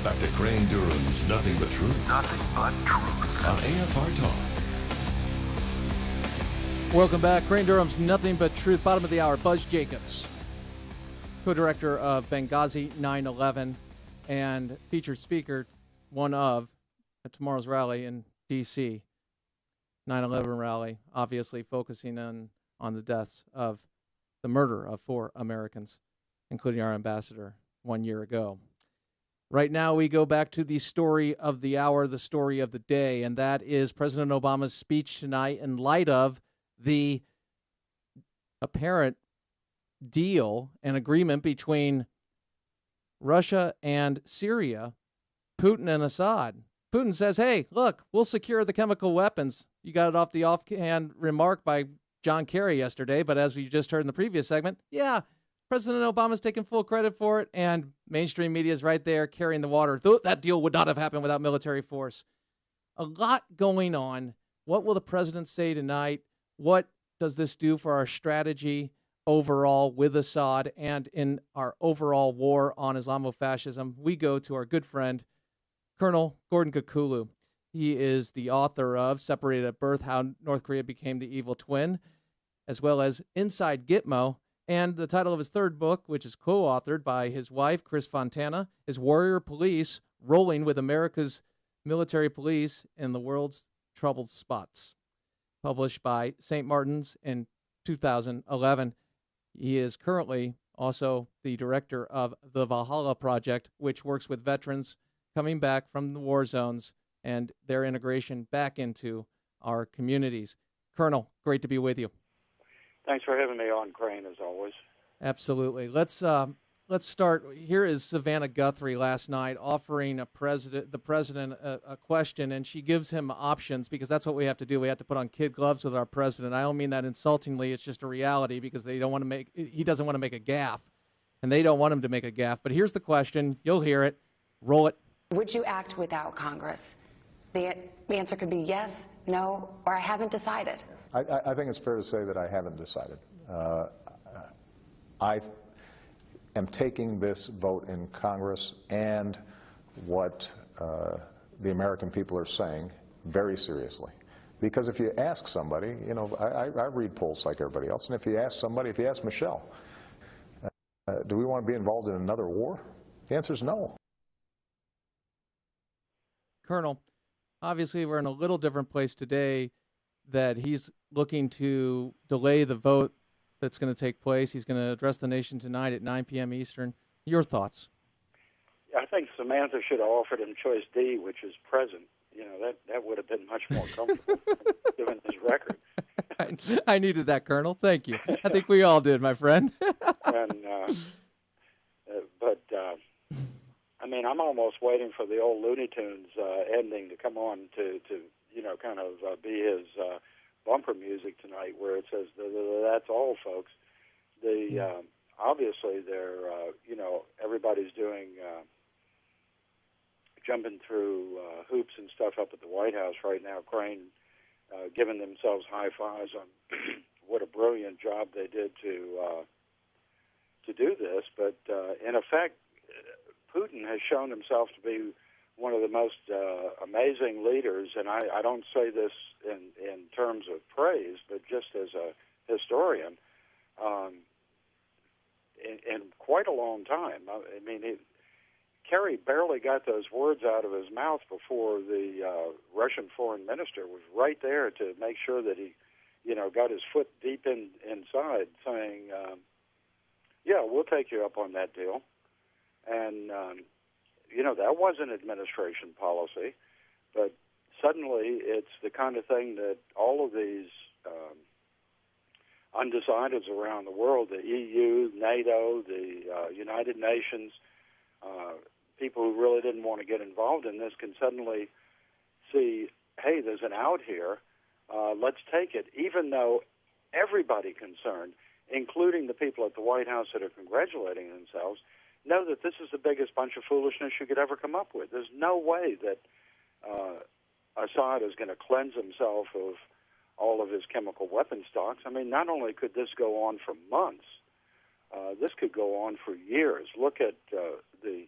back to Crane Durham's Nothing But Truth. Nothing But Truth. On AFR Talk. Welcome back. Crane Durham's Nothing But Truth. Bottom of the hour, Buzz Jacobs, co-director of Benghazi 9/11 and featured speaker, one of, at tomorrow's rally in D.C., 9/11 rally, obviously focusing on the deaths of the murder of 4 Americans, including our ambassador 1 year ago. Right now, we go back to the story of the hour, the story of the day, and that is President Obama's speech tonight in light of the apparent deal and agreement between Russia and Syria, Putin and Assad. Putin says, hey, look, we'll secure the chemical weapons. You got it off the offhand remark by John Kerry yesterday, but as we just heard in the previous segment, yeah, President Obama's taking full credit for it, and mainstream media is right there carrying the water. That deal would not have happened without military force. A lot going on. What will the president say tonight? What does this do for our strategy overall with Assad and in our overall war on Islamofascism? We go to our good friend, Colonel Gordon Cucullu. He is the author of Separated at Birth, How North Korea Became the Evil Twin, as well as Inside Gitmo. And the title of his third book, which is co-authored by his wife, Chris Fontana, is Warrior Police, Rolling with America's Military Police in the World's Troubled Spots, published by St. Martin's in 2011. He is currently also the director of the Valhalla Project, which works with veterans coming back from the war zones and their integration back into our communities. Colonel, great to be with you. Thanks for having me on, Crane, as always. Absolutely. Let's start. Here is Savannah Guthrie last night offering the president a question, and she gives him options because that's what we have to do. We have to put on kid gloves with our president. I don't mean that insultingly. It's just a reality because he doesn't want to make a gaffe, and they don't want him to make a gaffe. But here's the question. You'll hear it. Roll it. Would you act without Congress? The answer could be yes, no, or I haven't decided. I think it's fair to say that I haven't decided. I am taking this vote in Congress and what the American people are saying very seriously. Because if you ask somebody, you know, I read polls like everybody else, and if you ask somebody, if you ask Michelle, do we want to be involved in another war? The answer is no. Colonel, obviously we're in a little different place today that he's looking to delay the vote that's going to take place. He's going to address the nation tonight at 9 p.m. Eastern. Your thoughts? I think Samantha should have offered him choice D, which is present. You know, that would have been much more comfortable given his record. I needed that, Colonel. Thank you. I think we all did, my friend. I mean, I'm almost waiting for the old Looney Tunes ending to come on to you know, kind of be his bumper music tonight, where it says, "That's all, folks." Obviously, they're you know, everybody's doing jumping through hoops and stuff up at the White House right now. Crane giving themselves high fives on what a brilliant job they did to do this. But in effect, Putin has shown himself to be one of the most amazing leaders, and I don't say this in terms of praise, but just as a historian, in quite a long time. I mean, Kerry barely got those words out of his mouth before the Russian foreign minister was right there to make sure that he, you know, got his foot deep inside, saying, yeah, we'll take you up on that deal. And you know, that wasn't administration policy, but suddenly it's the kind of thing that all of these undecideds around the world, the EU, NATO, the United Nations, people who really didn't want to get involved in this can suddenly see, hey, there's an out here, let's take it, even though everybody concerned, including the people at the White House that are congratulating themselves, know that this is the biggest bunch of foolishness you could ever come up with. There's no way that Assad is going to cleanse himself of all of his chemical weapon stocks. I mean, not only could this go on for months, this could go on for years. Look at the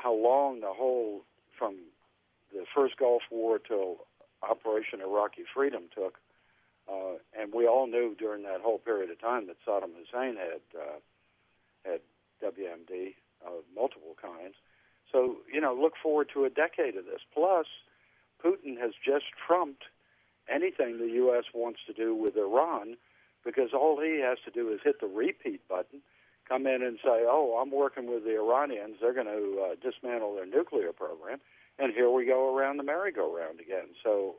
how long the whole, from the first Gulf War till Operation Iraqi Freedom took, and we all knew during that whole period of time that Saddam Hussein had WMD of multiple kinds. So, look forward to a decade of this. Plus, Putin has just trumped anything the U.S. wants to do with Iran, because all he has to do is hit the repeat button, come in and say, oh, I'm working with the Iranians, they're going to dismantle their nuclear program, and here we go around the merry-go-round again. So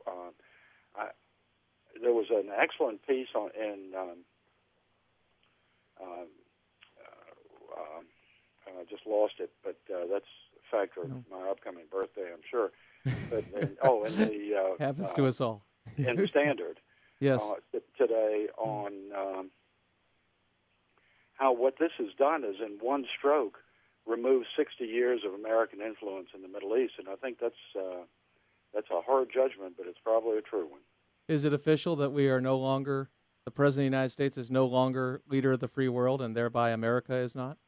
there was an excellent piece I just lost it, but that's a factor of my upcoming birthday, I'm sure. But in the happens to us all. in the Standard, yes, today on how what this has done is in one stroke remove 60 years of American influence in the Middle East, and I think that's a hard judgment, but it's probably a true one. Is it official that we are no longer, the President of the United States is no longer leader of the free world, and thereby America is not?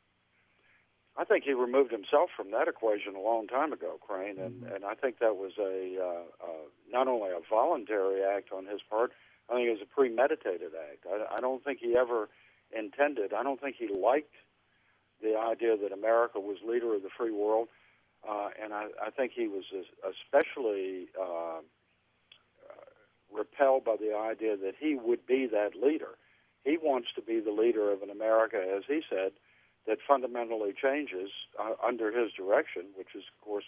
I think he removed himself from that equation a long time ago, Crane, and I think that was not only a voluntary act on his part, I think it was a premeditated act. I don't think he ever intended, I don't think he liked the idea that America was leader of the free world, and I think he was especially repelled by the idea that he would be that leader. He wants to be the leader of an America, as he said, that fundamentally changes under his direction, which is, of course,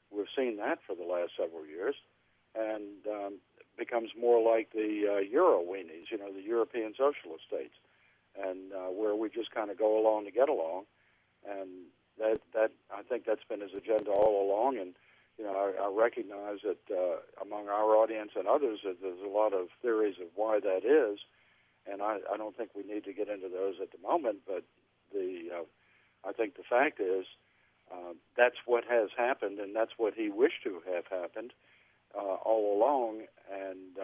we've seen that for the last several years, and becomes more like the Euro weenies, the European socialist states, and where we just kind of go along to get along. And that I think that's been his agenda all along, and I recognize that among our audience and others that there's a lot of theories of why that is, and I don't think we need to get into those at the moment, but I think the fact is that's what has happened, and that's what he wished to have happened all along, and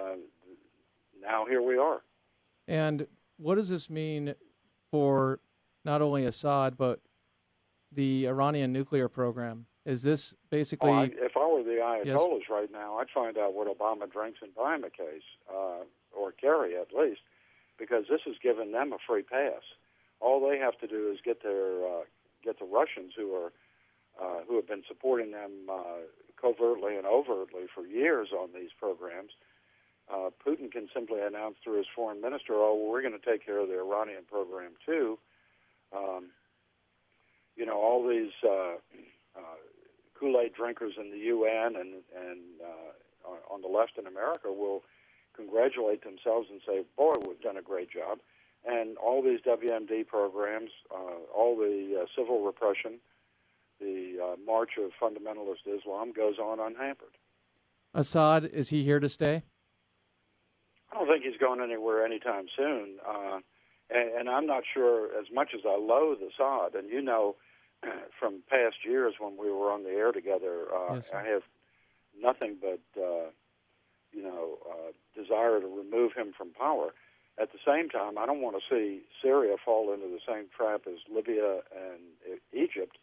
now here we are. And what does this mean for not only Assad, but the Iranian nuclear program? Is this basically... if I were the Ayatollahs right now, I'd find out what Obama drinks and buy him a case, or Kerry at least, because this has given them a free pass. All they have to do is get the Russians who have been supporting them covertly and overtly for years on these programs. Putin can simply announce through his foreign minister, "Oh, well, we're going to take care of the Iranian program too." All these Kool-Aid drinkers in the UN and on the left in America will congratulate themselves and say, "Boy, we've done a great job." And all these WMD programs, all the civil repression, the march of fundamentalist Islam goes on unhampered. Assad, is he here to stay? I don't think he's going anywhere anytime soon. And I'm not sure, as much as I loathe Assad, and from past years when we were on the air together, yes, I have nothing but, desire to remove him from power. At the same time, I don't want to see Syria fall into the same trap as Libya and Egypt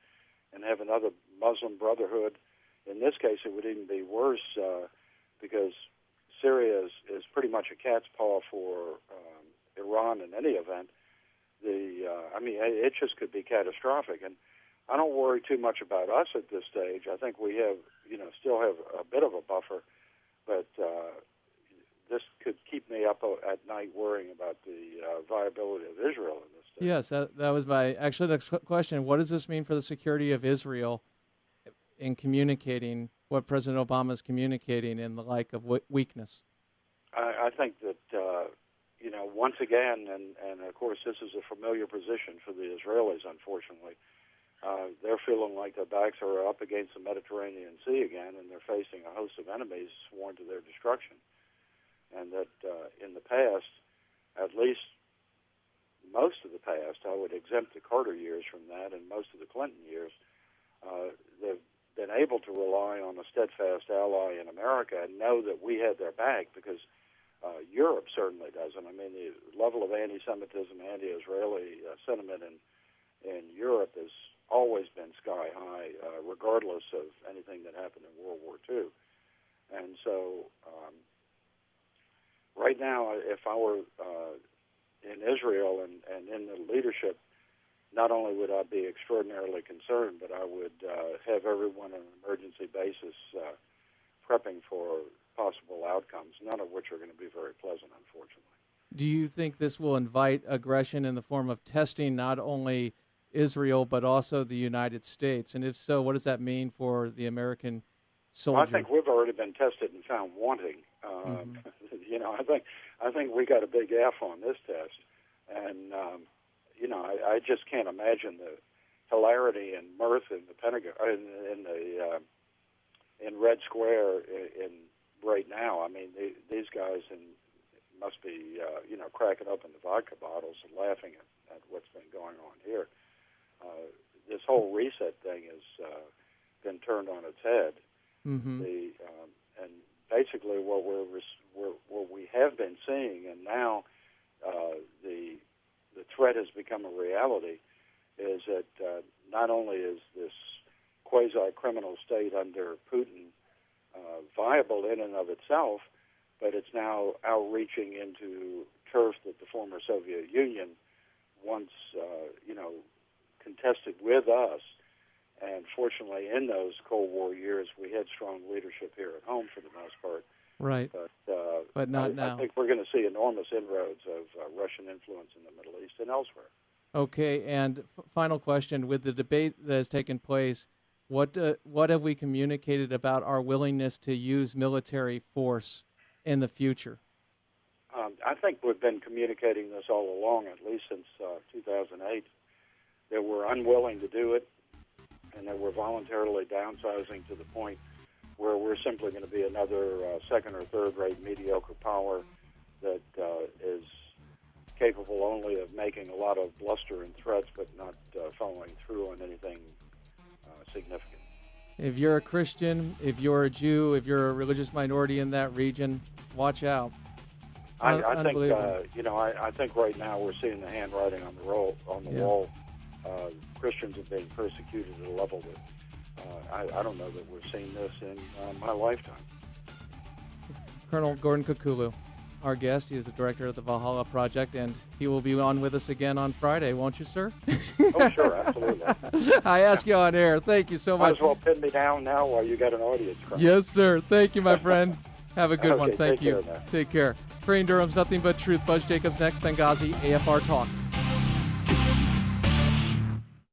and have another Muslim Brotherhood. In this case, it would even be worse because Syria is pretty much a cat's paw for Iran in any event. It just could be catastrophic. And I don't worry too much about us at this stage. I think we have, still have a bit of a buffer, but this could keep me up at night worrying about the viability of Israel in this state. Yes, that was my next question. What does this mean for the security of Israel in communicating what President Obama is communicating in the like of weakness? I think that, once again, and of course this is a familiar position for the Israelis, unfortunately, they're feeling like their backs are up against the Mediterranean Sea again, and they're facing a host of enemies sworn to their destruction. And that in the past, at least most of the past, I would exempt the Carter years from that, and most of the Clinton years, they've been able to rely on a steadfast ally in America and know that we had their back, because Europe certainly doesn't. I mean, the level of anti-Semitism, anti-Israeli sentiment in Europe has always been sky high, regardless of anything that happened in World War II. And so right now, if I were in Israel and in the leadership, not only would I be extraordinarily concerned, but I would have everyone on an emergency basis prepping for possible outcomes, none of which are going to be very pleasant, unfortunately. Do you think this will invite aggression in the form of testing not only Israel but also the United States? And if so, what does that mean for the American soldier? Well, I think we've already been tested and found wanting. You know, I think we got a big F on this test, and you know, I just can't imagine the hilarity and mirth in the Pentagon, in Red Square, right now. I mean, these guys must be, you know, cracking open the vodka bottles and laughing at what's been going on here. This whole reset thing has been turned on its head. Mm-hmm. And basically, what we have been seeing, and now the threat has become a reality, is that not only is this quasi-criminal state under Putin viable in and of itself, but it's now outreaching into turf that the former Soviet Union once, you know, contested with us. And fortunately, in those Cold War years, we had strong leadership here at home for the most part. Right. But not now. I think we're going to see enormous inroads of Russian influence in the Middle East and elsewhere. Okay, and final question. With the debate that has taken place, what have we communicated about our willingness to use military force in the future? I think we've been communicating this all along, at least since 2008, that we're unwilling to do it, and that we're voluntarily downsizing to the point where we're simply going to be another second or third-rate mediocre power that is capable only of making a lot of bluster and threats, but not following through on anything significant. If you're a Christian, if you're a Jew, if you're a religious minority in that region, watch out. I think you know. I think right now we're seeing the handwriting on the wall. Christians are being persecuted at a level that I don't know that we've seen this in my lifetime. Colonel Gordon Cucullu, our guest. He is the director of the Valhalla Project, and he will be on with us again on Friday, won't you, sir? Oh, sure, absolutely. I ask you on air. Thank you so much. Might as well pin me down now while you got an audience. Crowd. Yes, sir. Thank you, my friend. Have a good one. Thank you. Care, take care. Crane Durham's Nothing But Truth. Buzz Jacobs next. Benghazi, AFR Talk.